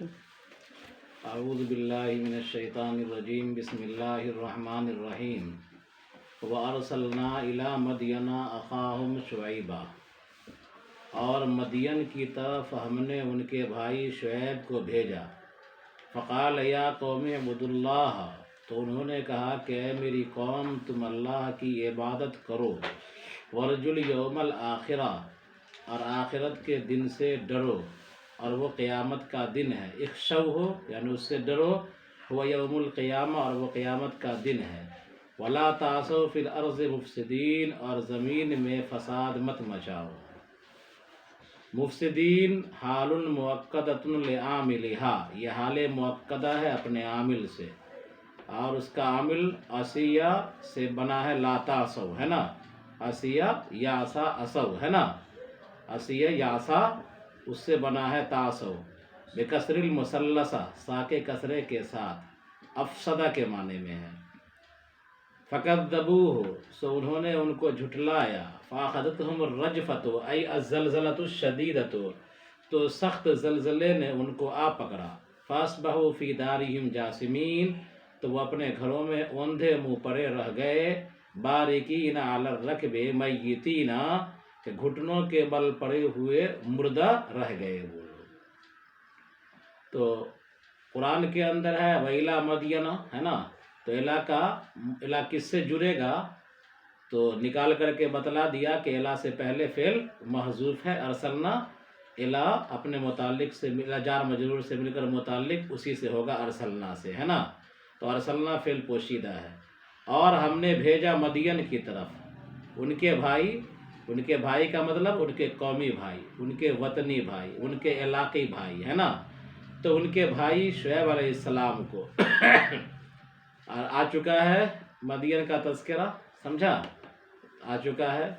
اعوذ باللہ من الشیطان الرجیم بسم اللہ الرحمن الرحیم وارسلنا الی مدین اخاہم شعیبا، اور مدین کی طرف ہم نے ان کے بھائی شعیب کو بھیجا۔ فقال یا قوم اعبدوا اللہ، تو انہوں نے کہا کہ اے میری قوم تم اللہ کی عبادت کرو، ورجو الیوم الآخرہ، اور آخرت کے دن سے ڈرو، اور وہ قیامت کا دن ہے۔ اخشو ہو یعنی اس سے ڈرو، ہو یوم القیامہ، اور وہ قیامت کا دن ہے۔ ولا تعثوا فی الارض مفسدین، اور زمین میں فساد مت مچاؤ۔ مفسدین حال مؤکدۃ لعاملھا، یہ حال مؤکدہ ہے اپنے عامل سے، اور اس کا عامل عصیہ سے بنا ہے، لا تعثوا ہے نا، عصیہ یعصا عصوا ہے نا، عصیہ یعصا اس سے بنا ہے تعصوا، بکسر المثلثہ، سا کے کسرے کے ساتھ، افسدہ کے معنی میں ہے۔ فکذبوہ، سو انہوں نے ان کو جھٹلایا، فاخذتہم الرجفۃ ای الزلزلۃ الشدیدۃ، تو سخت زلزلے نے ان کو آ پکڑا۔ فاصبحوا فی دارہم جاثمین، تو وہ اپنے گھروں میں اوندھے منہ پڑے رہ گئے، باریکین علی الرکب میتین، کہ گھٹنوں کے بل پڑے ہوئے مردہ رہ گئے وہ لوگ۔ تو قرآن کے اندر ہے وَإِلَىٰ مَدْيَنَ ہے نا، تو الہ کس سے جڑے گا، تو نکال کر کے بتلا دیا کہ الہ سے پہلے فعل محذوف ہے، ارسلنا الہ اپنے متعلق سے جار مجرور سے مل کر متعلق اسی سے ہوگا، ارسلنا سے ہے نا، تو ارسلنا فعل پوشیدہ ہے۔ اور ہم نے بھیجا مدین کی طرف ان کے بھائی کا مطلب ان کے قومی بھائی، ان کے وطنی بھائی، ان کے علاقی بھائی ہے نا، تو ان کے بھائی شعیب علیہ السلام کو اور آ چکا ہے مدین کا تذکرہ، سمجھا، آ چکا ہے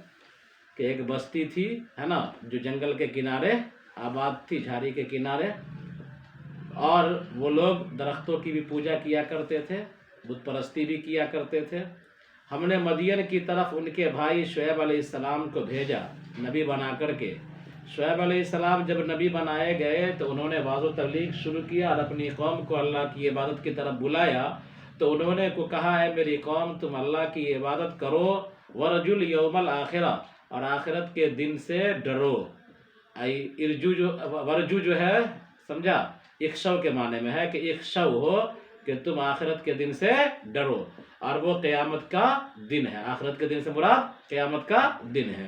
کہ ایک بستی تھی ہے نا، جو جنگل کے کنارے آباد تھی، جھاڑی کے کنارے، اور وہ لوگ درختوں کی بھی پوجا کیا کرتے تھے، بت پرستی بھی کیا کرتے تھے۔ ہم نے مدین کی طرف ان کے بھائی شعیب علیہ السلام کو بھیجا نبی بنا کر کے۔ شعیب علیہ السلام جب نبی بنائے گئے تو انہوں نے واعظ و تبلیغ شروع کیا اور اپنی قوم کو اللہ کی عبادت کی طرف بلایا، تو انہوں نے کہا ہے میری قوم تم اللہ کی عبادت کرو، ورجو الیوم الآخرہ، اور آخرت کے دن سے ڈرو۔ ورجو جو ہے سمجھا، اخشو کے معنی میں ہے کہ اخشو ہو کہ تم آخرت کے دن سے ڈرو، اور وہ قیامت کا دن ہے، آخرت کے دن سے مراد قیامت کا دن ہے۔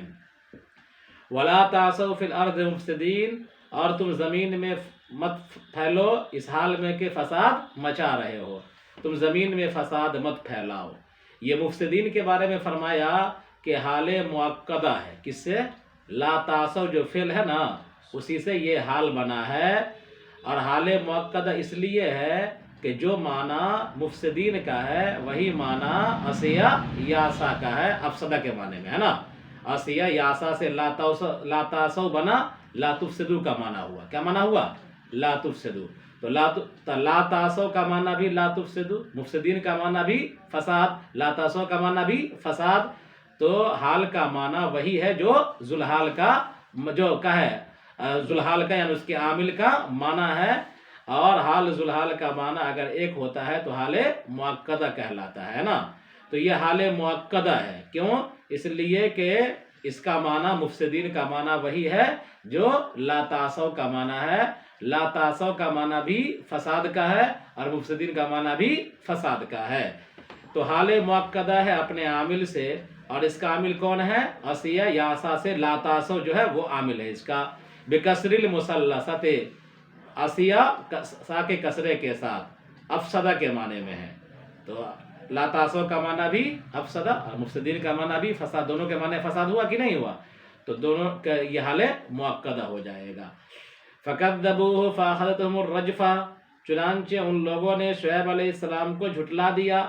ولا تعثوا فی الارض مفسدین، اور تم زمین میں مت پھیلو اس حال میں کہ فساد مچا رہے ہو، تم زمین میں فساد مت پھیلاؤ۔ یہ مفسدین کے بارے میں فرمایا کہ حال مؤکدہ ہے، کس سے، لا تعثوا جو فعل ہے نا اسی سے یہ حال بنا ہے، اور حال مؤکدہ اس لیے ہے کہ جو معنی مفسدین کا ہے وہی معنی عصیہ یاسا کا ہے، افسدہ کے معنی میں ہے نا، عصیہ یاسا سے لا تعثوا بنا لا تفسدوا کا معنی ہوا، کیا معنی ہوا، لا تفسدوا، تو لا تعثوا کا معنی بھی لا تفسدوا، مفسدین کا معنی بھی فساد، لا تعثوا کا معنی بھی فساد، تو حال کا معنی وہی ہے جو ذوالحال کا ہے، ذوالحال کا یعنی اس کے عامل کا معنی ہے، اور حال ذوالحال کا معنی اگر ایک ہوتا ہے تو حال مؤکدہ کہلاتا ہے نا، تو یہ حال مؤکدہ ہے، کیوں، اس لیے کہ اس کا معنی مفسدین کا معنی وہی ہے جو لا تعثوا کا معنی ہے، لا تعثوا کا معنی بھی فساد کا ہے اور مفسدین کا معنی بھی فساد کا ہے، تو حال مؤکدہ ہے اپنے عامل سے، اور اس کا عامل کون ہے، عصیہ یاسا سے لا تعثوا جو ہے وہ عامل ہے اس کا، بکسر المثلثۃ، عصیہ سا کے کسرے کے ساتھ، افسدہ کے معنی میں ہے، تو لا تعثوا کا معنی بھی افسدہ اور مفسدین کا معنی بھی فساد، دونوں کے معنی فساد ہوا کہ نہیں ہوا، تو دونوں کا یہ حال مؤکدہ ہو جائے گا۔ فکذبوہ فاخذتہم الرجفہ، چنانچہ ان لوگوں نے شعیب علیہ السلام کو جھٹلا دیا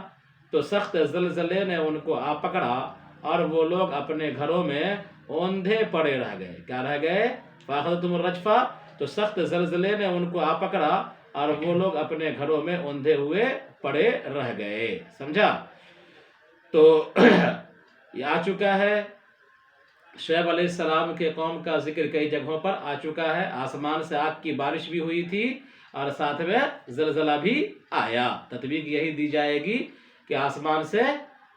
تو سخت زلزلے نے ان کو آ پکڑا، اور وہ لوگ اپنے گھروں میں اوندھے پڑے رہ گئے، کیا رہ گئے، فاخذتہم الرجفہ، تو سخت زلزلے نے ان کو آ پکڑا اور وہ لوگ اپنے گھروں میں اوندھے ہوئے پڑے رہ گئے، سمجھا، تو یہ آ چکا ہے شعیب علیہ السلام کے قوم کا ذکر کئی جگہوں پر آ چکا ہے، آسمان سے آگ کی بارش بھی ہوئی تھی، اور ساتھ میں زلزلہ بھی آیا۔ تطبیق یہی دی جائے گی کہ آسمان سے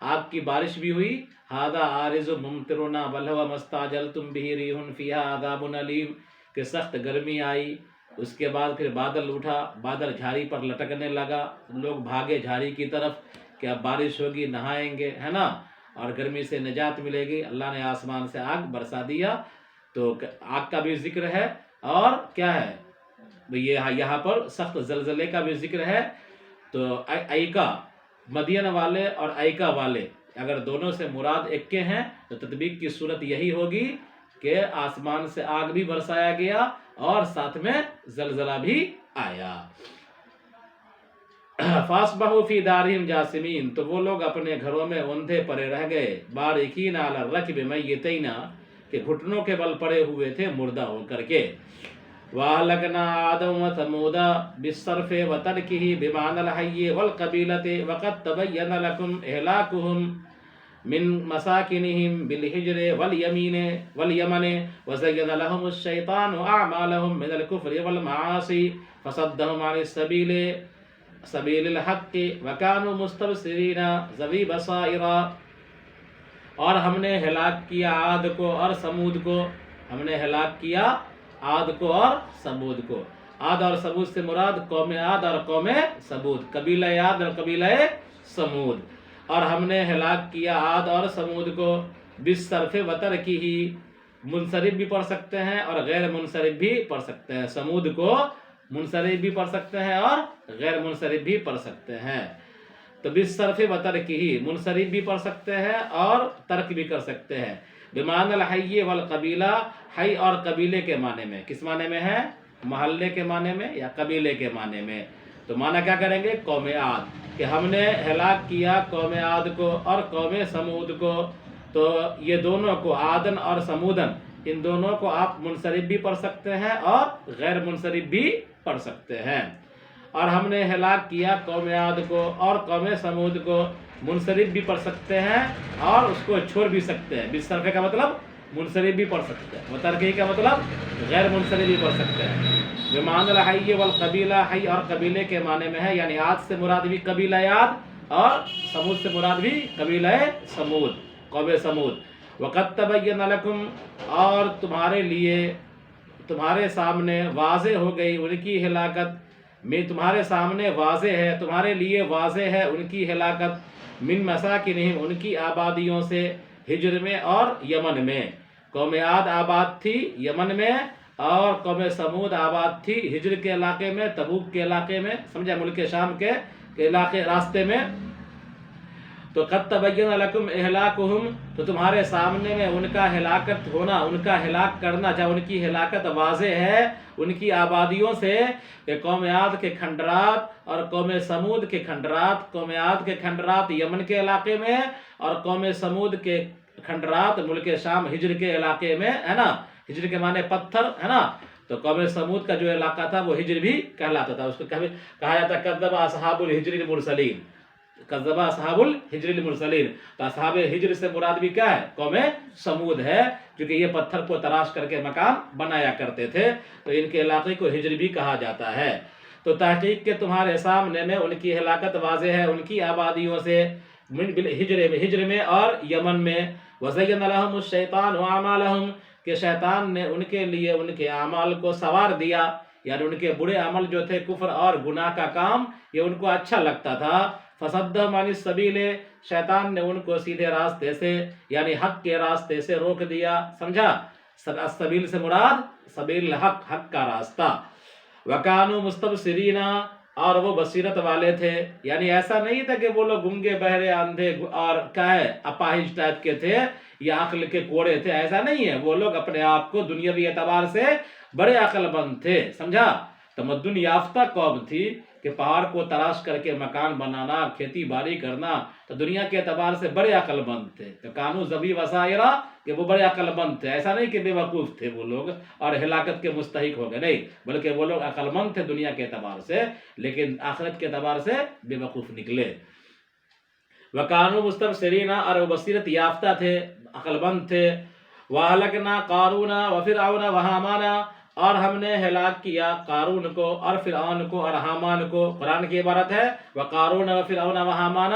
آگ کی بارش بھی ہوئی، ھذا عارض ممطرنا بل هو ما استعجلتم به ریح فیہا عذاب علیم، کہ سخت گرمی آئی، اس کے بعد پھر بادل اٹھا، بادل جھاڑی پر لٹکنے لگا، لوگ بھاگے جھاڑی کی طرف کہ اب بارش ہوگی، نہائیں گے، ہے نا، اور گرمی سے نجات ملے گی۔ اللہ نے آسمان سے آگ برسا دیا۔ تو آگ کا بھی ذکر ہے، اور کیا ہے یہاں پر سخت زلزلے کا بھی ذکر ہے۔ تو ایکا مدین والے اور ایکا والے اگر دونوں سے مراد ایک کے ہیں تو تطبیق کی صورت یہی ہوگی کہ آسمان سے آگ بھی برسایا گیا اور ساتھ میں زلزلہ بھی آیا۔ فَأَصْبَحُوا فِي دَارِهِمْ جَاثِمِينَ، تو وہ لوگ اپنے گھروں میں اوندھے پڑے رہ گئے، بارکین علی الرکب میتین، کہ گھٹنوں کے بل پڑے ہوئے تھے مردہ ہو کر کے۔ وَأَهْلَكْنَا عَادًا وَثَمُودَ بِالصَّرْفِ وَتَرْكِهِ بِمَعْنَى الْحَيِّ وَالْقَبِيلَةِ وَقَدْ تَبَيَّنَ لَكُمْ إِهْلَاكُهُمْ مِنْ مَسَاكِنِهِمْ بِالْحِجْرِ وَالْيَمَنِ وَزَيَّنَ لَهُمُ الشَّيْطَانُ أَعْمَالَهُمْ مِنَ الْكُفْرِ وَالْمَعَاصِي فَصَدَّهُمْ عَنِ سَبِيلِ الْحَقِّ وَكَانُوا مُسْتَبْصِرِينَ ذَوِي بَصَائِرَ۔ اور ہم نے ہلاک کیا عاد کو اور سمود کو، ہم نے ہلاک کیا عاد کو اور سمود کو۔ عاد اور سمود سے مراد قوم عاد اور قوم سمود، قبیلہ عاد اور قبیلہ سمود۔ اور ہم نے ہلاک کیا عاد اور سمود کو بالصرف وترکہ، منصرف بھی پڑھ سکتے ہیں اور غیر منصرف بھی پڑھ سکتے ہیں، سمود کو منصرف بھی پڑھ سکتے ہیں اور غیر منصرف بھی پڑھ سکتے ہیں۔ تو بالصرف وترکہ منصرف بھی پڑھ سکتے ہیں اور ترک بھی کر سکتے ہیں۔ بمعنی الحی والقبیلہ، حی اور قبیلے کے معنی میں، کس معنی میں ہے؟ محلے کے معنی میں یا قبیلے کے معنی میں؟ تو معنی کیا کریں گے؟ قوم عاد، کہ ہم نے ہلاک کیا قوم عاد کو اور قوم سمود کو۔ تو یہ دونوں کو، عادن اور سمودن، ان دونوں کو آپ منصرف بھی پڑھ سکتے ہیں اور غیر منصرف بھی پڑھ سکتے ہیں۔ اور ہم نے ہلاک کیا قوم عاد کو اور قوم سمود کو، منصرف بھی پڑھ سکتے ہیں اور اس کو چھوڑ بھی سکتے ہیں۔ بالصرف کا مطلب منصرف بھی پڑھ سکتے ہیں، وترکی کا مطلب غیر منصرف بھی پڑھ سکتے ہیں۔ بمعنی الحی والقبیلہ، حی اور قبیلے کے معنی میں ہے، یعنی عاد سے مراد بھی قبیلہ عاد اور سمود سے مراد بھی قبیلہ سمود، قوم سمود۔ وقد تبین لکم، اور تمہارے لیے، تمہارے سامنے واضح ہو گئی ان کی ہلاکت، میں تمہارے سامنے واضح ہے، تمہارے لیے واضح ہے ان کی ہلاکت، من مساکنہم، ان کی آبادیوں سے، ہجر میں اور یمن میں۔ قوم عاد آباد تھی یمن میں اور قوم سمود آباد تھی ہجر کے علاقے میں، تبوک کے علاقے میں، سمجھا، ملک شام کے علاقے راستے میں۔ تو قد تبین لکم اہلاکہم، تو تمہارے سامنے میں ان کا ہلاکت ہونا، ان کا ہلاک کرنا، جب ان کی ہلاکت واضح ہے ان کی آبادیوں سے، کہ قوم عاد کے کھنڈرات اور قوم سمود کے کھنڈرات، قوم عاد کے کھنڈرات یمن کے علاقے میں اور قوم سمود کے کھنڈرات ملک شام ہجر کے علاقے میں، ہے نا، ہجر کے معنی پتھر، ہے نا۔ تو قوم سمود کا جو علاقہ تھا وہ ہجر بھی کہلاتا تھا، اس کو کہا جاتا ہے کذب اصحاب الحجر المرسلین، کذب اصحاب الحجر المرسلین۔ تو اصحاب ہجر سے مراد بھی کیا ہے؟ قوم سمود ہے، کیونکہ یہ پتھر کو تراش کر کے مکان بنایا کرتے تھے، تو ان کے علاقے کو ہجر بھی کہا جاتا ہے۔ تو تحقیق کے تمہارے سامنے میں ان کی ہلاکت واضح ہے ان کی آبادیوں سے، ہجر میں اور یمن میں۔ وَزَيَّنَ لَهُمُ الشَّيْطَانُ أَعْمَالَهُمْ، کہ شیطان نے ان کے لیے ان کے اعمال کو سنوار دیا، یعنی ان کے برے عمل جو تھے، کفر اور گناہ کا کام، یہ ان کو اچھا لگتا تھا۔ فَصَدَّهُمْ عَنِ السَّبِيلِ، شیطان نے ان کو سیدھے راستے سے، یعنی حق کے راستے سے روک دیا، سمجھا۔ السبیل سے مراد سبیل الحق، حق کا راستہ۔ وَكَانُوا مُسْتَبْصِرِينَ، اور وہ بصیرت والے تھے، یعنی ایسا نہیں تھا کہ وہ لوگ گنگے بہرے اندھے اور کیا ہے اپاہج ٹائپ کے تھے یا عقل کے کوڑے تھے، ایسا نہیں ہے، وہ لوگ اپنے آپ کو دنیاوی اعتبار سے بڑے عقل مند تھے، سمجھا۔ تمدن یافتہ قوم تھی کہ پہاڑ کو تراش کر کے مکان بنانا، کھیتی باڑی کرنا، تو دنیا کے اعتبار سے بڑے عقل مند تھے۔ تو کانو ذوی بصائر، کہ وہ بڑے عقل مند تھے، ایسا نہیں کہ بے وقوف تھے وہ لوگ اور ہلاکت کے مستحق ہو گئے، نہیں، بلکہ وہ لوگ عقل مند تھے دنیا کے اعتبار سے، لیکن آخرت کے اعتبار سے بے وقوف نکلے۔ وَكَانُوا مُسْتَبْصِرِينَ، اور وہ بصیرت یافتہ تھے، عقل مند تھے۔ وَأَهْلَكْنَا قَارُونَ وَفِرْعَوْنَ وَهَامَانَ، اور ہم نے ہلاک کیا قارون کو اور فرعون کو اور حامان کو. قرآن کی عبارت ہے وقارون وفرعون وحامان،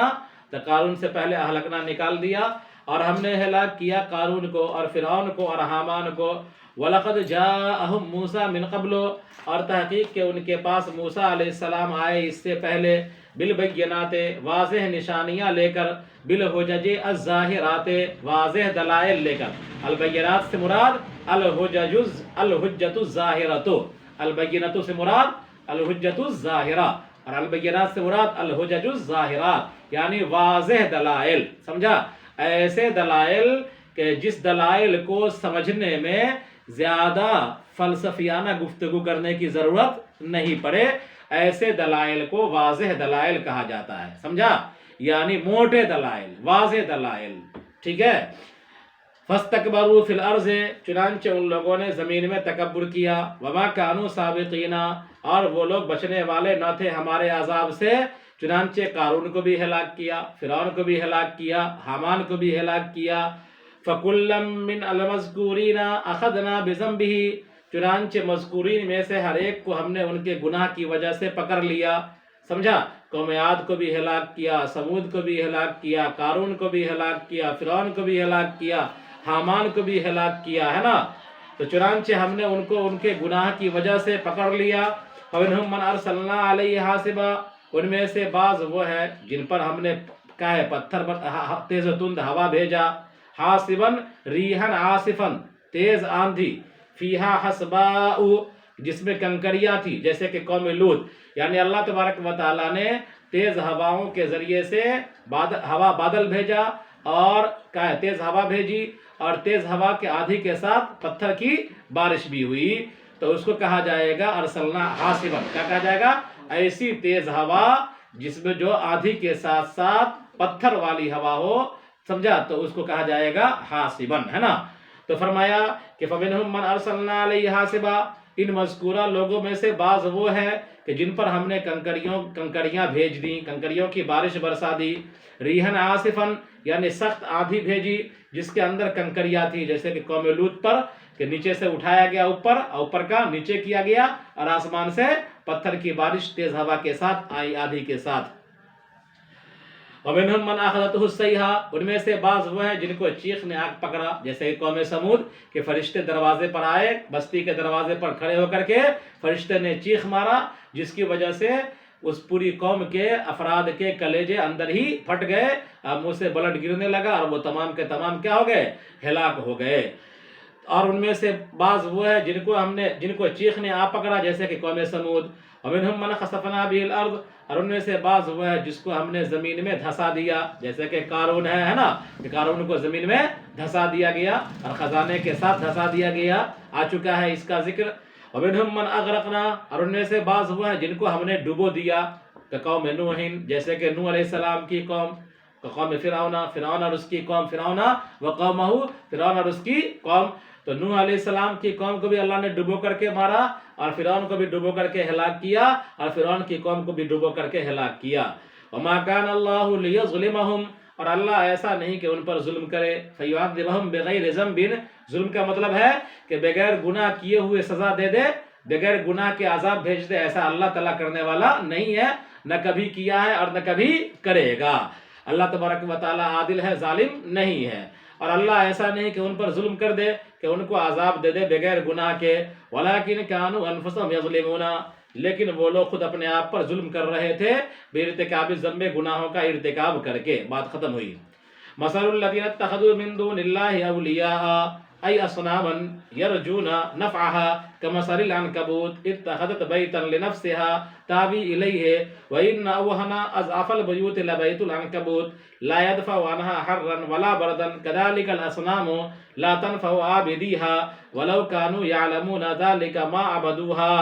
تو قارون سے پہلے اہلکنا نکال دیا، اور ہم نے ہلاک کیا قارون کو اور فرعون کو اور حامان کو. وَلَقَدْ جَاءَهُمْ مُوسَىٰ مِنْ قَبْلُ، اور تحقیق کہ ان کے پاس موسیٰ علیہ السلام آئے اس سے پہلے، بالبینات واضح نشانیاں لے کر، بالحجج الظاہرات واضح دلائل لے کر. البینات سے مراد الحجت الظاہرۃ، البینۃ سے مراد الحجت الظاہرہ، اور البینات سے مراد الحجج الظاہرات، یعنی واضح دلائل. سمجھا؟ ایسے دلائل کہ جس دلائل کو سمجھنے میں زیادہ فلسفیانہ گفتگو کرنے کی ضرورت نہیں پڑے، ایسے دلائل کو واضح دلائل کہا جاتا ہے. سمجھا؟ یعنی موٹے دلائل، واضح دلائل. ٹھیک ہے. فاستکبروا فی الارض، چنانچہ ان لوگوں نے زمین میں تکبر کیا. وما کانوا سابقین، اور وہ لوگ بچنے والے نہ تھے ہمارے عذاب سے. چنانچہ قارون کو بھی ہلاک کیا، فرعون کو بھی ہلاک کیا، حامان کو بھی ہلاک کیا. فَكُلًّا مِّنْ الْمَذْكُورِينَ أَخَذْنَا بِذَنبِهِ، چنانچہ مذکورین میں سے ہر ایک کو ہم نے ان کے گناہ کی وجہ سے پکڑ لیا. سمجھا؟ قوم عاد کو بھی ہلاک کیا، سمود کو بھی ہلاک کیا، قارون کو بھی ہلاک کیا، فرعون کو بھی ہلاک کیا، حامان کو بھی ہلاک کیا، ہے نا. تو چنانچہ ہم نے ان کو ان کے گناہ کی وجہ سے پکڑ لیا. فَمِنْهُمْ مَنْ أَرْسَلْنَا عَلَيْهِ حَاصِبًا، ان میں سے بعض وہ ہے جن پر ہم نے پتھر تیز و تند ہوا بھیجا. حاصباً ریحاً عاصفاً، تیز آندھی. فیہا حسباء، جس میں کنکریاں تھی، جیسے کہ قوم لوط. یعنی اللہ تبارک و تعالیٰ نے تیز ہواؤں کے ذریعے سے بادل بھیجا، اور تیز ہوا بھیجی، اور تیز ہوا کے آندھی کے ساتھ پتھر کی بارش بھی ہوئی. تو اس کو کہا جائے گا ارسلنا حاصباً. کیا کہا جائے گا؟ ایسی تیز ہوا جس میں جو آندھی کے ساتھ ساتھ پتھر والی ہوا ہو. سمجھا؟ تو اس کو کہا جائے گا حاصباً، ہے نا. تو فرمایا کہ فَمِنْهُمْ مَنْ أَرْسَلْنَا عَلَيْهِ حَاصِبًا، ان مذکورہ لوگوں میں سے بعض وہ ہے کہ جن پر ہم نے کنکریاں بھیج دیں، کنکریوں کی بارش برسا دی. ریحاً عاصفاً، یعنی سخت آندھی بھیجی جس کے اندر کنکریاں تھی، جیسے کہ قوم لوط پر، کہ نیچے سے اٹھایا گیا اوپر، اوپر کا نیچے کیا گیا، اور آسمان سے پتھر کی بارش تیز ہوا کے ساتھ آئی، آندھی کے ساتھ. وَمِنْهُمْ مَنْ أَخَذَتْهُ الصَّيْحَةُ، ان میں سے بعض وہ ہیں جن کو چیخ نے آگ پکڑا، جیسے قوم سمود کے فرشتے دروازے پر آئے، بستی کے دروازے پر کھڑے ہو کر کے فرشتے نے چیخ مارا، جس کی وجہ سے اس پوری قوم کے افراد کے کلیجے اندر ہی پھٹ گئے، منہ سے بلڈ گرنے لگا، اور وہ تمام کے تمام کیا ہو گئے؟ ہلاک ہو گئے. اور ان میں سے بعض وہ ہے جن کو چیخ نے آ پکڑا، جیسے کہ قوم سمود. وَمِنْهُمْ مَنْ خَسَفْنَا بِهِ الْأَرْضَ، اور ان میں سے بعض وہ ہے جس کو ہم نے زمین میں دھسا دیا، جیسے کہ قارون ہے نا، کہ قارون کو زمین میں دھسا دیا گیا اور خزانے کے ساتھ دھسا دیا گیا، آ چکا ہے اس کا ذکر. وَمِنْهُمْ مَنْ أَغْرَقْنَا، اور ان میں سے بعض وہ ہے جن کو ہم نے ڈبو دیا، کہ قوم نوح، جیسے کہ نوح علیہ السلام کی قوم، قوم فرعون اور اس کی قوم، فرعون وقومہ، فرعون اور اس کی قوم. تو نوح علیہ السلام کی قوم کو بھی اللہ نے ڈبو کر کے مارا، اور فرعون کو بھی ڈبو کر کے ہلاک کیا، اور فرعون کی قوم کو بھی ڈبو کر کے ہلاک کیا. وما كان الله ليظلمهم، اور اللہ ایسا نہیں کہ ان پر ظلم کرے. فيعذبهم بغیر ذنب، ظلم کا مطلب ہے کہ بغیر گناہ کیے ہوئے سزا دے دے، بغیر گناہ کے عذاب بھیج دے. ایسا اللہ تعالیٰ کرنے والا نہیں ہے، نہ کبھی کیا ہے اور نہ کبھی کرے گا. اللہ تبارک و تعالیٰ عادل ہے، ظالم نہیں ہے. اور اللہ ایسا نہیں کہ ان پر ظلم کر دے، کہ ان کو عذاب دے دے بغیر گناہ کے. وَلَكِنْ كَانُوا أَنفُسَهُمْ يَظْلِمُونَ، لیکن وہ لوگ خود اپنے آپ پر ظلم کر رہے تھے، بِارْتِكَابِ الذَّنْبِ، گناہوں کا ارتکاب کر کے. بات ختم ہوئی. مَثَلُ الَّذِينَ اتَّخَذُوا مِن دُونِ اللَّهِ أَوْلِيَاءَ أَيْ أَصْنَامًا يَرْجُونَ نَفْعَهَا كَمَثَلِ الْعَنكَبُوتِ اتَّخَذَتْ بَيْتًا لِنَفْسِهَا تَآوِي إِلَيْهِ وَإِنَّ أَوْهَنَ أَضْعَافَ الْبُيُوتِ لَبَيْتُ الْعَنكَبُوتِ لَا يَدْفَعُ عَنْهَا حَرًّا وَلَا بَرْدًا كَذَلِكَ الْأَصْنَامُ لَا تَنْفَعُ عَابِدِيهَا وَلَوْ كَانُوا يَعْلَمُونَ ذَلِكَ مَا عَبَدُوهَا.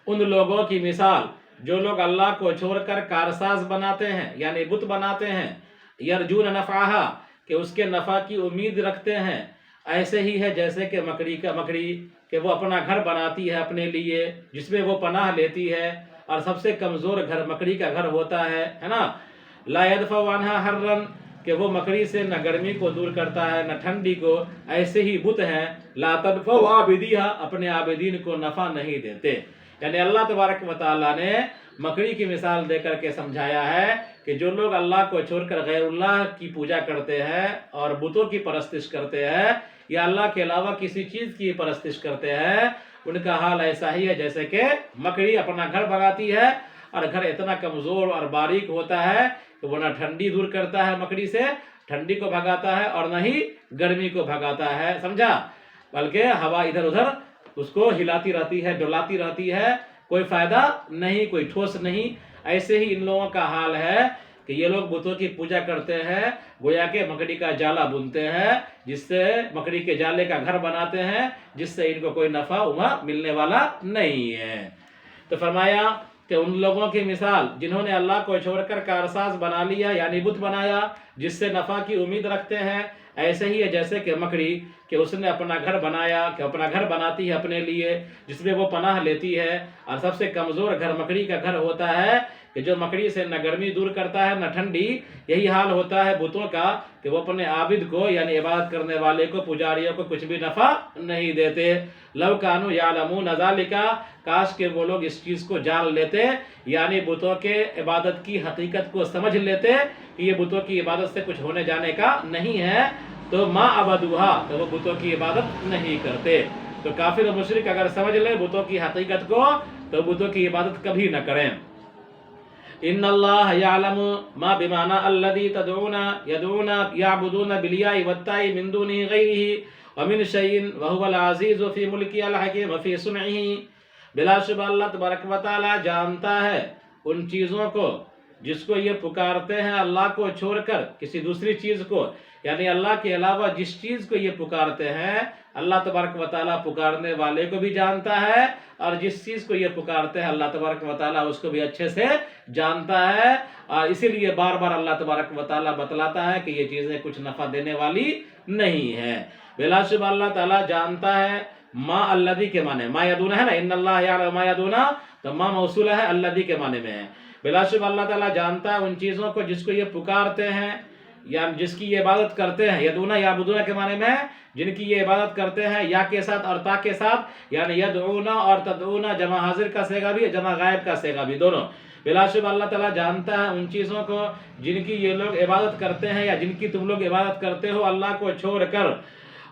ان لوگوں کی مثال جو لوگ اللہ کو چھوڑ کر کارساز بناتے ہیں، یعنی بت بناتے ہیں، یرجون نفعها، کہ اس کے نفع کی امید رکھتے ہیں، ایسے ہی ہے جیسے کہ مکڑی کہ وہ اپنا گھر بناتی ہے اپنے لیے، جس میں وہ پناہ لیتی ہے، اور سب سے کمزور گھر مکڑی کا گھر ہوتا ہے نا. لا يدفع عنها حرًا، کہ وہ مکڑی سے نہ گرمی کو دور کرتا ہے نہ ٹھنڈی کو، ایسے ہی بت ہیں لا تنفع عابدیہا، اپنے عابدین کو نفع نہیں دیتے۔ یعنی اللہ تبارک و تعالیٰ نے مکڑی کی مثال دے کر کے سمجھایا ہے کہ جو لوگ اللہ کو چھوڑ کر غیر اللہ کی پوجا کرتے ہیں اور بتوں کی پرستش کرتے ہیں یا اللہ کے علاوہ کسی چیز کی پرستش کرتے ہیں، ان کا حال ایسا ہی ہے جیسے کہ مکڑی اپنا گھر بناتی ہے اور گھر اتنا کمزور اور باریک ہوتا ہے کہ وہ نہ ٹھنڈی دور کرتا ہے مکڑی سے، ٹھنڈی کو بھگاتا ہے، اور نہ ہی گرمی کو بھگاتا ہے، سمجھا، بلکہ ہوا ادھر ادھر اس کو ہلاتی رہتی ہے، ڈولاتی رہتی ہے، کوئی فائدہ نہیں، کوئی ٹھوس نہیں۔ ایسے ہی ان لوگوں کا حال ہے کہ یہ لوگ بتوں کی پوجا کرتے ہیں، گویا کہ مکڑی کا جالا بنتے ہیں، جس سے مکڑی کے جالے کا گھر بناتے ہیں، جس سے ان کو کوئی نفع ملنے والا نہیں ہے۔ تو فرمایا کہ ان لوگوں کی مثال جنہوں نے اللہ کو چھوڑ کر کارساز بنا لیا یعنی بت بنایا جس سے نفع کی امید رکھتے ہیں، ایسے ہی ہے جیسے کہ مکڑی کہ اس نے اپنا گھر بنایا، کہ اپنا گھر بناتی ہے اپنے لیے جس میں وہ پناہ لیتی ہے، اور سب سے کمزور گھر مکڑی کا گھر ہوتا ہے کہ جو مکڑی سے نہ گرمی دور کرتا ہے نہ ٹھنڈی۔ یہی حال ہوتا ہے بتوں کا کہ وہ اپنے عابد کو یعنی عبادت کرنے والے کو، پجاریوں کو کچھ بھی نفع نہیں دیتے۔ لو کانوا یعلمون ذالک، کاش کہ وہ لوگ اس چیز کو جان لیتے یعنی بتوں کے عبادت کی حقیقت کو سمجھ لیتے کہ یہ بتوں کی عبادت سے کچھ ہونے جانے کا نہیں ہے، تو ما عبدوہا، تو وہ بتوں کی عبادت نہیں کرتے۔ تو کافر و مشرک اگر سمجھ لے بتوں کی حقیقت کو تو بتوں کی عبادت کبھی نہ کریں۔ ان اللہ یعلم ما بمعنی الذی تدعون یدعون یعبدون بالیاء والتاء من دون غیرہ ومن شیء وهو العزیز فی ملکہ الحکیم فی صنعہ۔ بلا شبہ اللہ تبارک و تعالی جانتا ہے ان چیزوں کو جس کو یہ پکارتے ہیں اللہ کو چھوڑ کر کسی دوسری چیز کو، یعنی اللہ کے علاوہ جس چیز کو یہ پکارتے ہیں اللہ تبارک و تعالیٰ پکارنے والے کو بھی جانتا ہے، اور جس چیز کو یہ پکارتے ہیں اللہ تبارک و تعالیٰ اس کو بھی اچھے سے جانتا ہے، اور اسی لیے بار بار اللہ تبارک و تعالیٰ بتلاتا ہے کہ یہ چیزیں کچھ نفع دینے والی نہیں ہے۔ بلا شبہ اللہ تعالیٰ جانتا ہے۔ ما الذی کے معنی ما یدون ہے نا، ان اللہ یعلم ما یدون، تو ما موصول ہے الذی کے معنی میں ہے۔ بلا شبہ اللہ تعالیٰ جانتا ہے ان چیزوں کو جس کو یہ پکارتے ہیں یا جس کی یہ عبادت کرتے ہیں۔ یدون یعبدون کے معنی میں جن کی یہ عبادت کرتے ہیں یا کے ساتھ اور تا کے ساتھ، یعنی یدعون اور تدعون جمع حاضر کا صیغہ بھی جمع غائب کا صیغہ بھی، دونوں۔ بلا شبہ اللہ تعالیٰ جانتا ہے ان چیزوں کو جن کی یہ لوگ عبادت کرتے ہیں یا جن کی تم لوگ عبادت کرتے ہو اللہ کو چھوڑ کر۔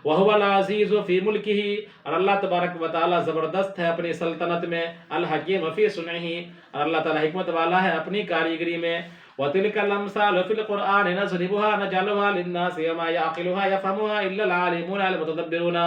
وَهُوَ الْعَزِيزُ فِي مُلْكِهِ، اور اللہ تبارک و تعالیٰ زبردست ہے اپنی سلطنت میں، الحکیم فی صنعہ، اور اللہ تعالیٰ حکمت والا ہے اپنی کاریگری میں۔ وَتِلْكَ الْأَمْثَالُ فِي الْقُرْآنِ نَضْرِبُهَا نَجْعَلُهَا لِلنَّاسِ وَمَا يَعْقِلُهَا يَفْهَمُهَا إِلَّا الْعَالِمُونَ الْمُتَدَبِّرُونَ۔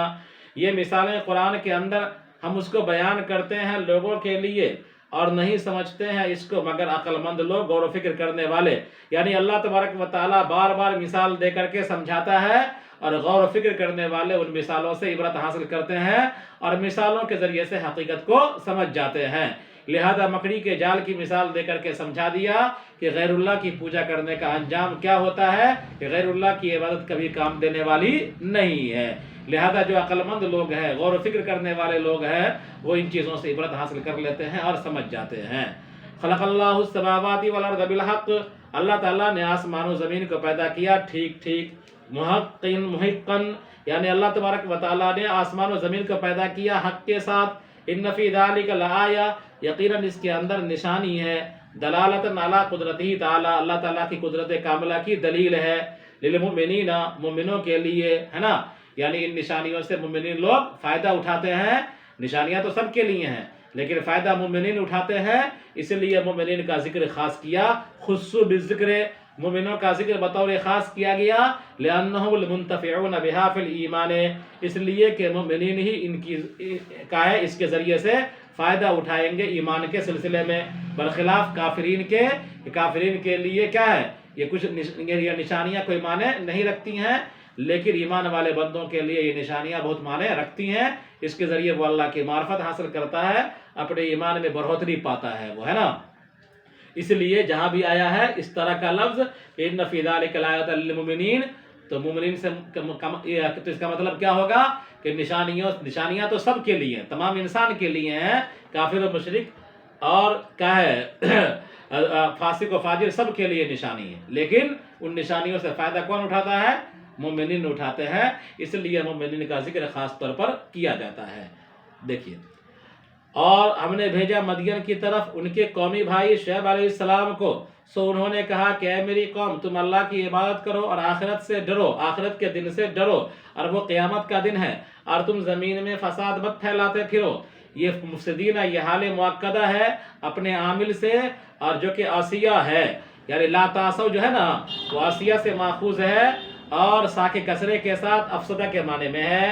یہ مثالیں قرآن کے اندر ہم اس کو بیان کرتے ہیں لوگوں کے لیے، اور نہیں سمجھتے ہیں اس کو مگر عقل مند لوگ، غور و فکر کرنے والے۔ یعنی اللہ تبارک و تعالیٰ بار بار مثال دے کر کے سمجھاتا ہے، اور غور و فکر کرنے والے ان مثالوں سے عبرت حاصل کرتے ہیں اور مثالوں کے ذریعے سے حقیقت کو سمجھ جاتے ہیں۔ لہذا مکڑی کے جال کی مثال دے کر کے سمجھا دیا کہ غیر اللہ کی پوجا کرنے کا انجام کیا ہوتا ہے، کہ غیر اللہ کی عبادت کبھی کام دینے والی نہیں ہے۔ لہذا جو عقل مند لوگ ہیں، غور و فکر کرنے والے لوگ ہیں، وہ ان چیزوں سے عبرت حاصل کر لیتے ہیں اور سمجھ جاتے ہیں۔ خلق اللہ السماوات والارض بالحق، اللہ تعالیٰ نے آسمان و زمین کو پیدا کیا ٹھیک ٹھیک، محقن، یعنی اللہ تبارک و تعالیٰ نے آسمان و زمین کو پیدا کیا حق کے ساتھ۔ ان فی ذالک لآیہ، یقیناً اس کے اندر نشانی ہے، دلالۃ علی قدرتہ تعالی، اللہ تعالیٰ کی قدرت کاملہ کی دلیل ہے، للمؤمنین، مومنوں کے لیے، ہے نا، یعنی ان نشانیوں سے مومنین لوگ فائدہ اٹھاتے ہیں۔ نشانیاں تو سب کے لیے ہیں لیکن فائدہ مومنین اٹھاتے ہیں، اس لیے مومنین کا ذکر خاص کیا، خصو بالذکر، مومنوں کا ذکر بطور خاص کیا گیا، لأنهم المنتفعون بها في الایمان، اس لیے کہ مومنین ہی ان کی کا ہے اس کے ذریعے سے فائدہ اٹھائیں گے ایمان کے سلسلے میں، برخلاف کافرین کے، کافرین کے لیے کیا ہے، یہ کچھ نشانیاں کوئی معنی نہیں رکھتی ہیں، لیکن ایمان والے بندوں کے لیے یہ نشانیاں بہت معنی رکھتی ہیں، اس کے ذریعے وہ اللہ کی معرفت حاصل کرتا ہے، اپنے ایمان میں بڑھوتری پاتا ہے وہ، ہے نا۔ اس لیے جہاں بھی آیا ہے اس طرح کا لفظ ان فی ذالک لآیۃ للمؤمنین، تو مومنین سے تو اس کا مطلب کیا ہوگا کہ نشانیاں تو سب کے لیے ہیں، تمام انسان کے لیے ہیں، کافر و مشرک اور کیا ہے فاسق و فاجر سب کے لیے نشانی ہے، لیکن ان نشانیوں سے فائدہ کون اٹھاتا ہے؟ مومنین اٹھاتے ہیں، اس لیے مومنین کا ذکر خاص طور پر کیا جاتا ہے۔ دیکھیے، اور ہم نے بھیجا مدین کی طرف ان کے قومی بھائی شعیب علیہ السلام کو، سو انہوں نے کہا کہ اے میری قوم، تم اللہ کی عبادت کرو اور آخرت سے ڈرو، آخرت کے دن سے ڈرو، اور وہ قیامت کا دن ہے، اور تم زمین میں فساد مت پھیلاتے پھرو۔ یہ مفسدین، یہ حال مؤکدہ ہے اپنے عامل سے، اور جو کہ آسیہ ہے، یعنی لا تعصوا جو ہے نا، وہ آسیہ سے ماخوذ ہے، اور ساکن کسرے کے ساتھ افسدہ کے معنی میں ہے۔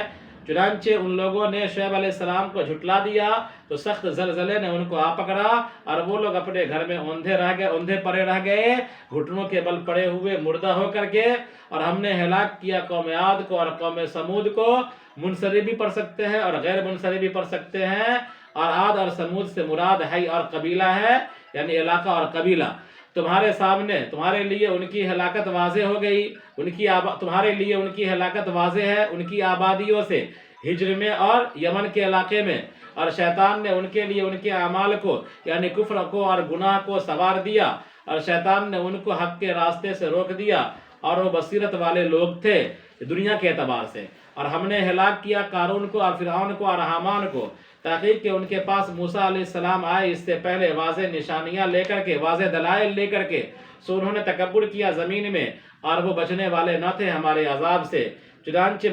چنانچہ ان لوگوں نے شعیب علیہ السلام کو جھٹلا دیا تو سخت زلزلے نے ان کو آ پکڑا، اور وہ لوگ اپنے گھر میں اوندھے پڑے رہ گئے، گھٹنوں کے بل پڑے ہوئے مردہ ہو کر کے۔ اور ہم نے ہلاک کیا قوم عاد کو اور قوم سمود کو، منصرف بھی پڑھ سکتے ہیں اور غیر منصرف بھی پڑھ سکتے ہیں، اور عاد اور سمود سے مراد حی اور قبیلہ ہے، یعنی علاقہ اور قبیلہ۔ تمہارے سامنے، تمہارے لیے ان کی ہلاکت واضح ہو گئی، تمہارے لیے ان کی ہلاکت واضح ہے ان کی آبادیوں سے، ہجر میں اور یمن کے علاقے میں، اور شیطان نے ان کے لیے ان کے اعمال کو، یعنی کفر کو اور گناہ کو سوار دیا، اور شیطان نے ان کو حق کے راستے سے روک دیا، اور وہ بصیرت والے لوگ تھے دنیا کے اعتبار سے۔ اور ہم نے ہلاک کیا قارون کو اور فرعون کو اور حامان کو، تحقیق کہ ان کے پاس موسیٰ علیہ السلام آئے اس سے پہلے واضح نشانیاں لے کر کے، واضح دلائل لے کر کے، سو انہوں نے تکبر کیا زمین میں، اور وہ بچنے والے نہ تھے ہمارے عذاب سے۔ چنانچہ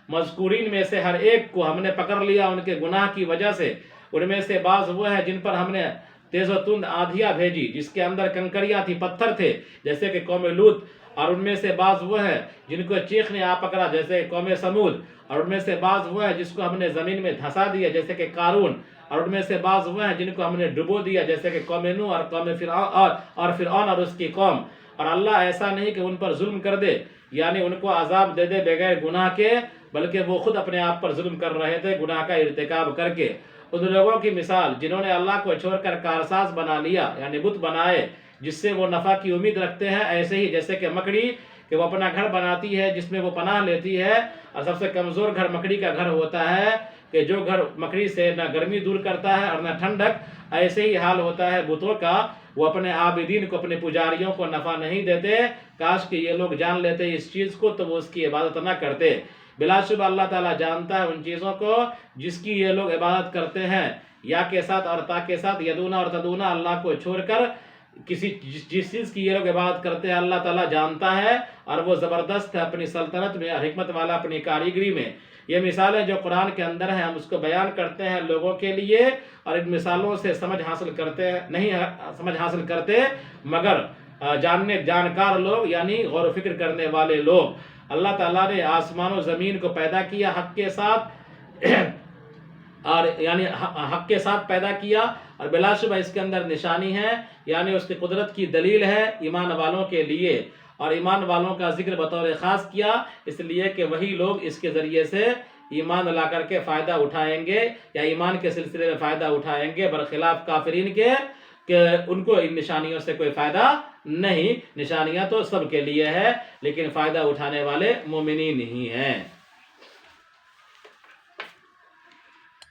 مذکورین میں سے ہر ایک کو ہم نے پکڑ لیا ان کے گناہ کی وجہ سے۔ ان میں سے بعض وہ ہیں جن پر ہم نے تیز و تند آندھیاں بھیجی، جس کے اندر کنکریاں تھی، پتھر تھے، جیسے کہ قوم لوط۔ اور ان میں سے بعض وہ ہیں جن کو چیخ نے آ پکڑا، جیسے قوم سمود۔ اور ان میں سے بعض وہ ہیں جس کو ہم نے زمین میں دھسا دیا، جیسے کہ قارون۔ اور ان میں سے بعض وہ ہیں جن کو ہم نے ڈبو دیا، جیسے کہ قوم نوح اور قوم فرعون اور اس کی قوم۔ اور اللہ ایسا نہیں کہ ان پر ظلم کر دے، یعنی ان کو عذاب دے دے بغیر گناہ کے، بلکہ وہ خود اپنے آپ پر ظلم کر رہے تھے گناہ کا ارتکاب کر کے۔ ان لوگوں کی مثال جنہوں نے اللہ کو چھوڑ کر کارساز بنا لیا، یعنی بت بنائے جس سے وہ نفع کی امید رکھتے ہیں، ایسے ہی جیسے کہ مکڑی کہ وہ اپنا گھر بناتی ہے جس میں وہ پناہ لیتی ہے، اور سب سے کمزور گھر مکڑی کا گھر ہوتا ہے، کہ جو گھر مکڑی سے نہ گرمی دور کرتا ہے اور نہ ٹھنڈک۔ ایسے ہی حال ہوتا ہے بتوں کا، وہ اپنے عابدین کو، اپنے پجاریوں کو نفع نہیں دیتے۔ کاش کہ یہ لوگ جان لیتے اس چیز کو تو وہ اس کی عبادت نہ کرتے۔ بلا شبہ اللہ تعالیٰ جانتا ہے ان چیزوں کو جس کی یہ لوگ عبادت کرتے ہیں، یا کے ساتھ اور تا کے ساتھ، یدونا اور تدونا، اللہ کو چھوڑ کر جس چیز کی یہ لوگ عبادت کرتے ہیں اللہ تعالیٰ جانتا ہے، اور وہ زبردست ہے اپنی سلطنت میں اور حکمت والا اپنی کاریگری میں۔ یہ مثالیں جو قرآن کے اندر ہیں ہم اس کو بیان کرتے ہیں لوگوں کے لیے، اور ان مثالوں سے نہیں سمجھ حاصل کرتے مگر جانکار لوگ، یعنی غور و فکر کرنے والے لوگ۔ اللہ تعالیٰ نے آسمان و زمین کو پیدا کیا حق کے ساتھ، اور یعنی حق کے ساتھ پیدا کیا، اور بلا شبہ اس کے اندر نشانی ہے، یعنی اس کی قدرت کی دلیل ہے ایمان والوں کے لیے۔ اور ایمان والوں کا ذکر بطور خاص کیا اس لیے کہ وہی لوگ اس کے ذریعے سے ایمان لا کر کے فائدہ اٹھائیں گے، یا ایمان کے سلسلے میں فائدہ اٹھائیں گے، برخلاف کافرین کے کہ ان کو ان نشانیوں سے کوئی فائدہ نہیں۔ نشانیاں تو سب کے لیے ہے، لیکن فائدہ اٹھانے والے مومنین ہی ہیں۔